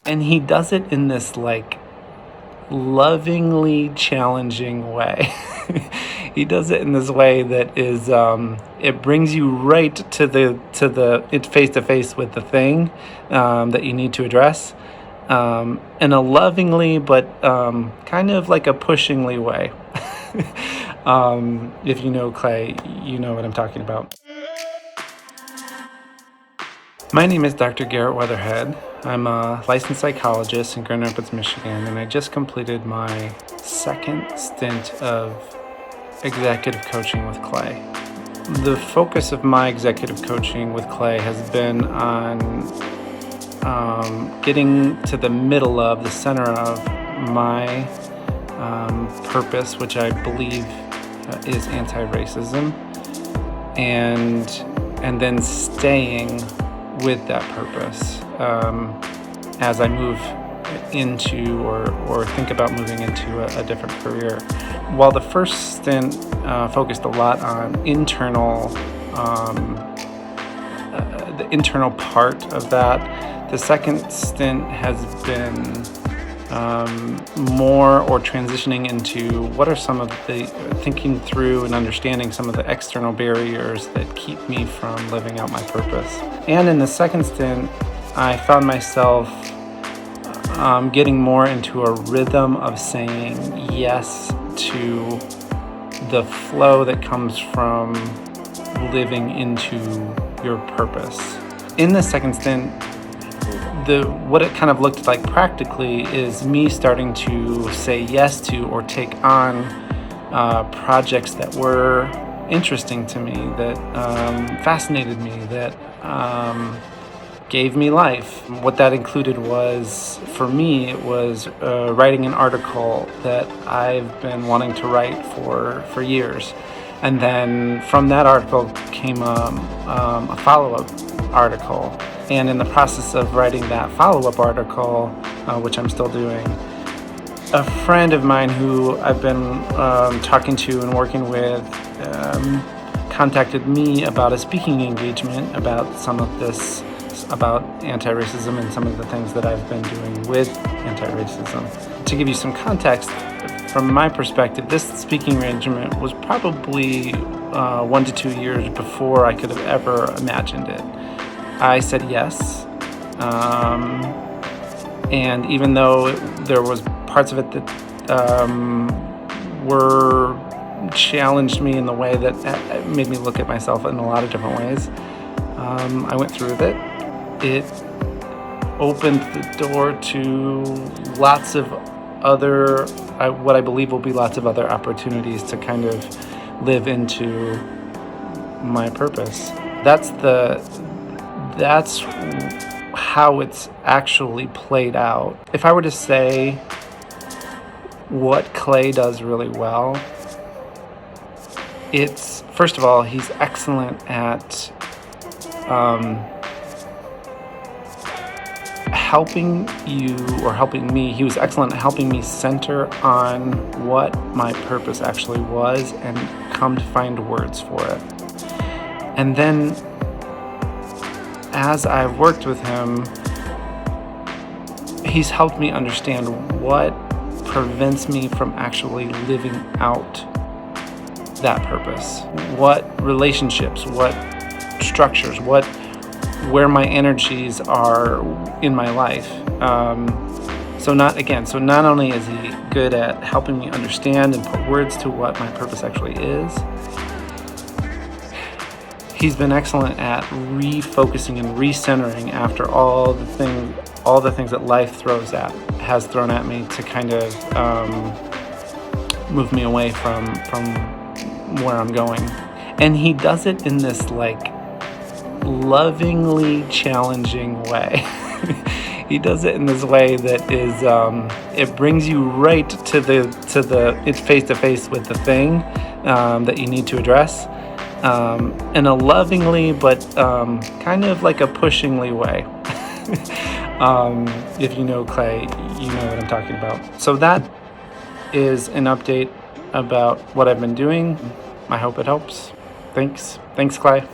And he does it in this like lovingly challenging way. He does it in this way that is it brings you right to the face to face with the thing that you need to address in a lovingly but kind of like a pushingly way. If you know Klay, you know what I'm talking about. My name is Dr. Garrett Weatherhead. I'm a licensed psychologist in Grand Rapids, Michigan, and I just completed my second stint of executive coaching with Klay. The focus of my executive coaching with Klay has been on getting to the middle of, the center of my purpose, which I believe is anti-racism, and then staying with that purpose as I move into or think about moving into a different career. While the first stint focused a lot on the internal part of that, the second stint has been more or transitioning into what are some of the thinking through and understanding some of the external barriers that keep me from living out my purpose. And in the second stint, I found myself getting more into a rhythm of saying yes to the flow that comes from living into your purpose. In the second stint, what it kind of looked like practically is me starting to say yes to or take on projects that were interesting to me, that fascinated me, that gave me life. What that included was, for me, it was writing an article that I've been wanting to write for years. And then from that article came a follow-up article. And in the process of writing that follow-up article, which I'm still doing, a friend of mine who I've been talking to and working with contacted me about a speaking engagement about some of this, about anti-racism and some of the things that I've been doing with anti-racism. To give you some context, from my perspective, this speaking arrangement was probably 1 to 2 years before I could have ever imagined it. I said yes, and even though there was parts of it that were challenged me in the way that made me look at myself in a lot of different ways, I went through with it. It opened the door to lots of other, what I believe will be lots of other opportunities to kind of live into my purpose. That's how it's actually played out. If I were to say what Klay does really well, it's, first of all, he's excellent at helping you, or helping me. He was excellent at helping me center on what my purpose actually was and come to find words for it. And then as I've worked with him, he's helped me understand what prevents me from actually living out that purpose. What relationships, what structures, where my energies are in my life. So not only is he good at helping me understand and put words to what my purpose actually is, he's been excellent at refocusing and recentering after all the things that life has thrown at me to kind of move me away from where I'm going. And he does it in this like lovingly challenging way. He does it in this way that is it brings you right to the face to face with the thing that you need to address. In a lovingly but kind of like a pushingly way. If you know Klay, you know what I'm talking about. So that is an update about what I've been doing. I hope it helps. Thanks, Klay.